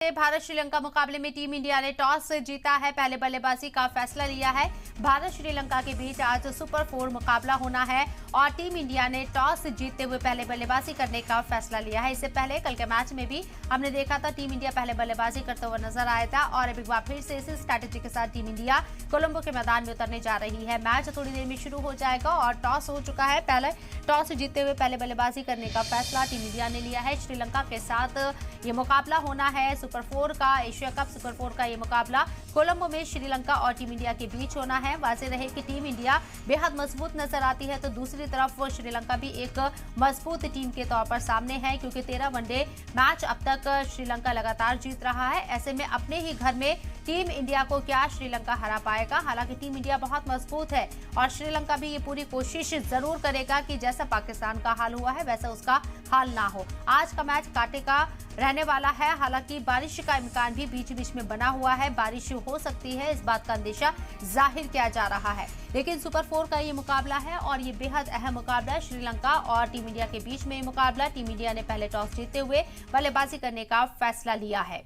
भारत श्रीलंका मुकाबले में team India ने टॉस जीता है, पहले बल्लेबाजी का फैसला लिया है। भारत श्रीलंका के बीच आज सुपर 4 मुकाबला होना है और टीम इंडिया ने टॉस जीतते हुए पहले बल्लेबाजी करने का फैसला लिया है। इससे पहले कल के मैच में भी हमने देखा था टीम इंडिया पहले बल्लेबाजी करते हुए नजर आया था और अब एक बार फिर से इसी स्ट्रैटेजी के साथ टीम इंडिया कोलंबो के मैदान में उतरने जा रही है। मैच थोड़ी देर में शुरू हो जाएगा और टॉस हो चुका है। पहले टॉस जीतते हुए पहले बल्लेबाजी करने का फैसला टीम इंडिया ने लिया है। श्रीलंका के साथ ये मुकाबला होना है सुपर 4 का, एशिया कप सुपर 4 का ये मुकाबला कोलंबो में श्रीलंका और टीम इंडिया के बीच होना है। वाज़ेह रहे कि टीम इंडिया बेहद मजबूत नजर आती है तो दूसरी तरफ श्रीलंका भी एक मजबूत टीम के तौर पर सामने है, क्योंकि 13 वनडे मैच अब तक श्रीलंका लगातार जीत रहा है। ऐसे में अपने ही घर में टीम इंडिया को क्या श्रीलंका हरा पाएगा? हालांकि टीम इंडिया बहुत मजबूत है और श्रीलंका भी ये पूरी कोशिश जरूर करेगा कि जैसा पाकिस्तान का हाल हुआ है वैसा उसका हाल ना हो। आज का मैच कांटे का रहने वाला है, हालांकि बारिश का इम्कान भी बीच बीच में बना हुआ है। बारिश हो सकती है, इस बात का अंदेशा जाहिर किया जा रहा है। लेकिन सुपर 4 का ये मुकाबला है और ये बेहद अहम मुकाबला है। श्रीलंका और टीम इंडिया के बीच में ये मुकाबला। टीम इंडिया ने पहले टॉस जीतते हुए बल्लेबाजी करने का फैसला लिया है।